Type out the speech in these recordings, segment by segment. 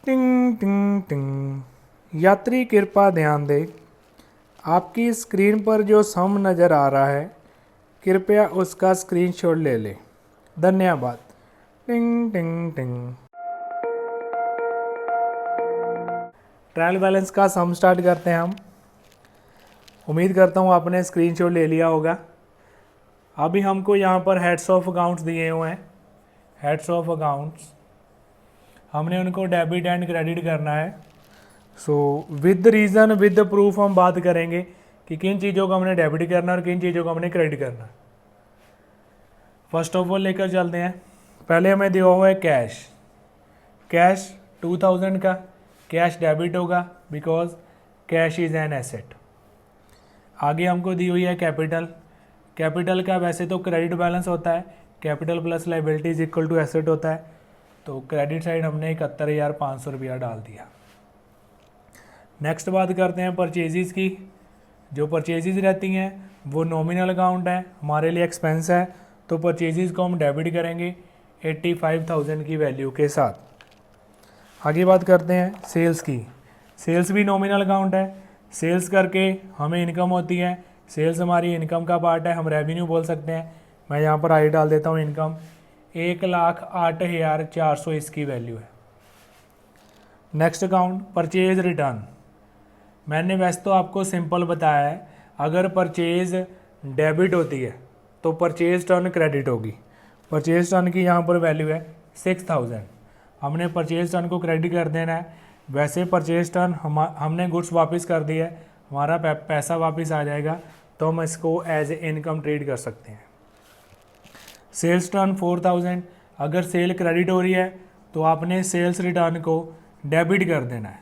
टिंग टिंग टिंग। यात्री कृपया ध्यान दें, आपकी स्क्रीन पर जो सम नज़र आ रहा है कृपया उसका स्क्रीनशॉट ले लें। धन्यवाद। टिंग टिंग टिंग। ट्रायल बैलेंस का सम स्टार्ट करते हैं हम। उम्मीद करता हूँ आपने स्क्रीनशॉट ले लिया होगा। अभी हमको यहाँ पर हेड्स ऑफ अकाउंट्स दिए हुए हैं। हेड्स ऑफ अकाउंट्स हमने उनको डेबिट एंड क्रेडिट करना है। So with reason with proof हम बात करेंगे कि किन चीज़ों को हमने डेबिट करना है और किन चीज़ों को हमने क्रेडिट करना है। फर्स्ट ऑफ ऑल लेकर चलते हैं। पहले हमें दिया हुआ है कैश। कैश 2000 का कैश डेबिट होगा because cash is an asset. आगे हमको दी हुई है कैपिटल। कैपिटल का वैसे तो क्रेडिट बैलेंस होता है, capital plus liability is equal to asset होता है, तो क्रेडिट साइड हमने 71,500 रुपया डाल दिया। नेक्स्ट बात करते हैं परचेजेस की। जो परचेजेस रहती हैं वो नॉमिनल अकाउंट है, हमारे लिए एक्सपेंस है, तो परचेजेस को हम डेबिट करेंगे 85,000 की वैल्यू के साथ। आगे बात करते हैं सेल्स की। सेल्स भी नॉमिनल अकाउंट है, सेल्स करके हमें इनकम होती है, सेल्स हमारी इनकम का पार्ट है, हम रेवेन्यू बोल सकते हैं। मैं यहाँ पर आई डाल देता हूँ इनकम, 1,08,400 इसकी वैल्यू है। Next account purchase return. मैंने वैसे तो आपको सिंपल बताया है, अगर परचेज डेबिट होती है तो परचेज टर्न क्रेडिट होगी। परचेज टर्न की यहाँ पर वैल्यू है 6,000, हमने परचेज टर्न को क्रेडिट कर देना है। वैसे परचेज टर्न हमने गुड्स वापस कर दिया है, हमारा पैसा वापस आ जाएगा, तो हम इसको एज ए इनकम ट्रीट कर सकते हैं। सेल्स टर्न 4,000, अगर सेल क्रेडिट हो रही है तो आपने सेल्स रिटर्न को डेबिट कर देना है।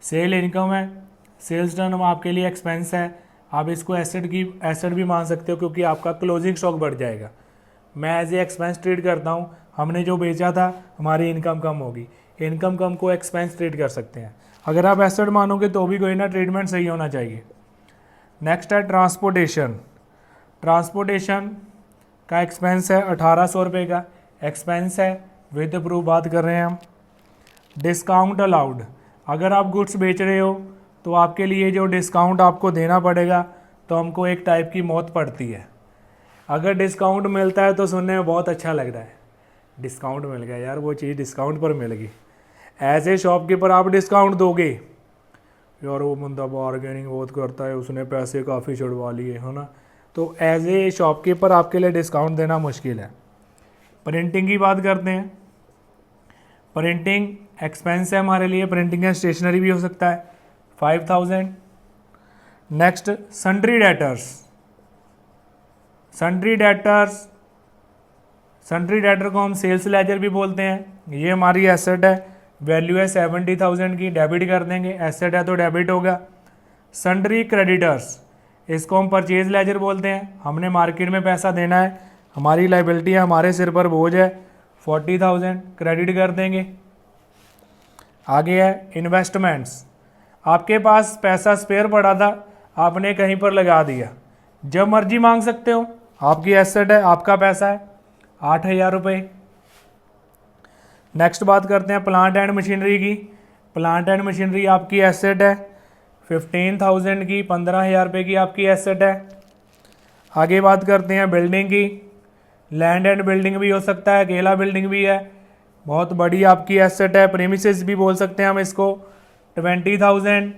सेल इनकम है, सेल्स टर्न आपके लिए एक्सपेंस है, आप इसको एसेट भी मान सकते हो क्योंकि आपका क्लोजिंग स्टॉक बढ़ जाएगा। मैं एज ए एक्सपेंस ट्रीट करता हूँ, हमने जो बेचा था हमारी इनकम कम होगी, इनकम कम को एक्सपेंस ट्रीट कर सकते हैं। अगर आप एसेट मानोगे तो भी कोई ना ट्रीटमेंट सही होना चाहिए। नेक्स्ट है ट्रांसपोर्टेशन। ट्रांसपोर्टेशन का एक्सपेंस है 1,800 रुपये का, एक्सपेंस है, विद प्रूफ बात कर रहे हैं हम। डिस्काउंट अलाउड, अगर आप गुड्स बेच रहे हो तो आपके लिए जो डिस्काउंट आपको देना पड़ेगा तो हमको एक टाइप की मौत पड़ती है। अगर डिस्काउंट मिलता है तो सुनने में बहुत अच्छा लग रहा है, डिस्काउंट मिल गया यार, वो चीज़ डिस्काउंट पर मिल गई। एज ए शॉपकीपर आप डिस्काउंट दोगे, यार वो बंदा बारगेनिंग बहुत करता है, उसने पैसे काफ़ी छुड़वा लिए, है ना, तो एज ए शॉपकीपर आपके लिए डिस्काउंट देना मुश्किल है। प्रिंटिंग की बात करते हैं। प्रिंटिंग एक्सपेंस है हमारे लिए, प्रिंटिंग एंड स्टेशनरी भी हो सकता है, 5,000। Next sundry debtors. Sundry debtor को हम सेल्स लेजर भी बोलते हैं। ये हमारी एसेट है, वैल्यू है 70,000 की, डेबिट कर देंगे, एसेट है तो डेबिट होगा। सन्ड्री क्रेडिटर्स, इसको हम परचेज लेजर बोलते हैं, हमने मार्केट में पैसा देना है, हमारी लाइबिलिटी है, हमारे सिर पर बोझ है, 40,000 क्रेडिट कर देंगे। आगे है इन्वेस्टमेंट्स। आपके पास पैसा स्पेयर पड़ा था, आपने कहीं पर लगा दिया, जब मर्जी मांग सकते हो, आपकी एसेट है, आपका पैसा है, 8,000 रुपये। नेक्स्ट बात करते हैं प्लांट एंड मशीनरी की। प्लांट एंड मशीनरी आपकी एसेट है, 15,000 की, 15,000 रुपये की आपकी एसेट है। आगे बात करते हैं बिल्डिंग की। लैंड एंड बिल्डिंग भी हो सकता है, अकेला बिल्डिंग भी है, बहुत बड़ी आपकी एसेट है, प्रीमिसेस भी बोल सकते हैं हम इसको, 20,000।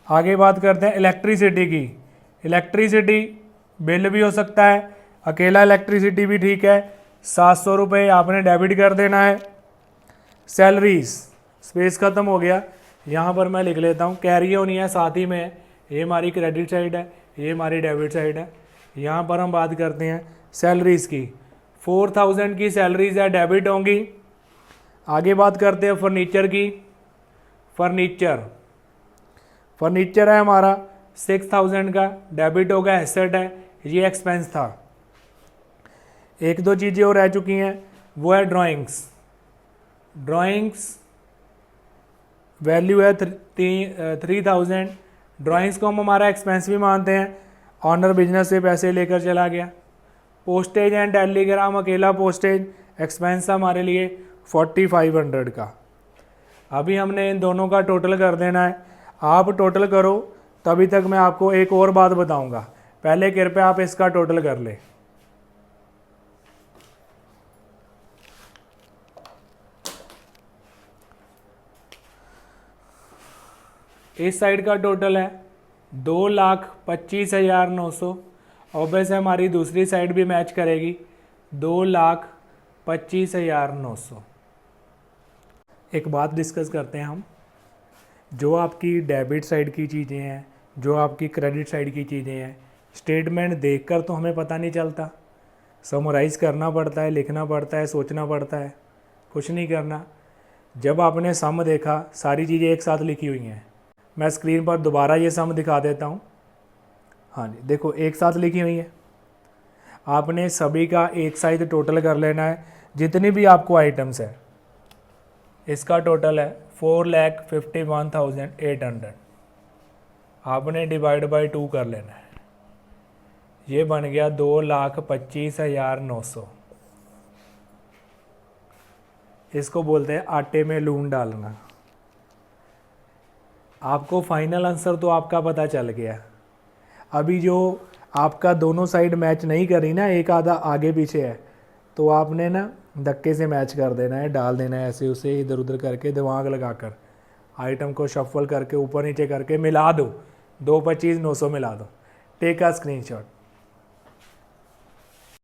आगे बात करते हैं इलेक्ट्रिसिटी की। इलेक्ट्रिसिटी बिल भी हो सकता है, अकेला इलेक्ट्रिसिटी भी ठीक है, 700 रुपये आपने डेबिट कर देना है। सैलरीज, स्पेस ख़त्म हो गया, यहाँ पर मैं लिख लेता हूँ, कैरी ऑन है साथ ही में है, ये हमारी क्रेडिट साइड है, ये हमारी डेबिट साइड है। यहाँ पर हम बात करते हैं सैलरीज की, 4,000 की सैलरीज है, डेबिट होंगी। आगे बात करते हैं फर्नीचर की। फर्नीचर है हमारा 6,000 का, डेबिट होगा, एसेट है, ये एक्सपेंस था। एक दो चीज़ें और रह चुकी हैं, वो है ड्राइंग्स। वैल्यू है 3,000। ड्राइंग्स को हम हमारा एक्सपेंस भी मानते हैं, ऑनर बिजनेस से पैसे लेकर चला गया। पोस्टेज एंड टेलीग्राम, अकेला पोस्टेज एक्सपेंस था हमारे लिए 4,500 का। अभी हमने इन दोनों का टोटल कर देना है। आप टोटल करो, तभी तक मैं आपको एक और बात बताऊंगा। पहले कृपया आप इसका टोटल कर ले। इस साइड का टोटल है 2,25,900। ऑब्वियस है हमारी दूसरी साइड भी मैच करेगी, 2,25,900। एक बात डिस्कस करते हैं हम, जो आपकी डेबिट साइड की चीज़ें हैं, जो आपकी क्रेडिट साइड की चीज़ें हैं, स्टेटमेंट देखकर तो हमें पता नहीं चलता, समराइज़ करना पड़ता है, लिखना पड़ता है, सोचना पड़ता है, कुछ नहीं करना। जब आपने सम देखा, सारी चीज़ें एक साथ लिखी हुई हैं। मैं स्क्रीन पर दोबारा ये सम दिखा देता हूँ। हाँ जी, देखो एक साथ लिखी हुई है। आपने सभी का एक साइड टोटल कर लेना है, जितनी भी आपको आइटम्स है। इसका टोटल है 4,51,800। आपने डिवाइड बाई 2 कर लेना है, ये बन गया 2,25,900। इसको बोलते हैं आटे में लून डालना। आपको फाइनल आंसर तो आपका पता चल गया। अभी जो आपका दोनों साइड मैच नहीं करी ना, एक आधा आगे पीछे है, तो आपने ना धक्के से मैच कर देना है, डाल देना है ऐसे उसे इधर उधर करके, दिमाग लगाकर आइटम को शफल करके ऊपर नीचे करके मिला दो, 2,25,900 मिला दो। Take a screenshot.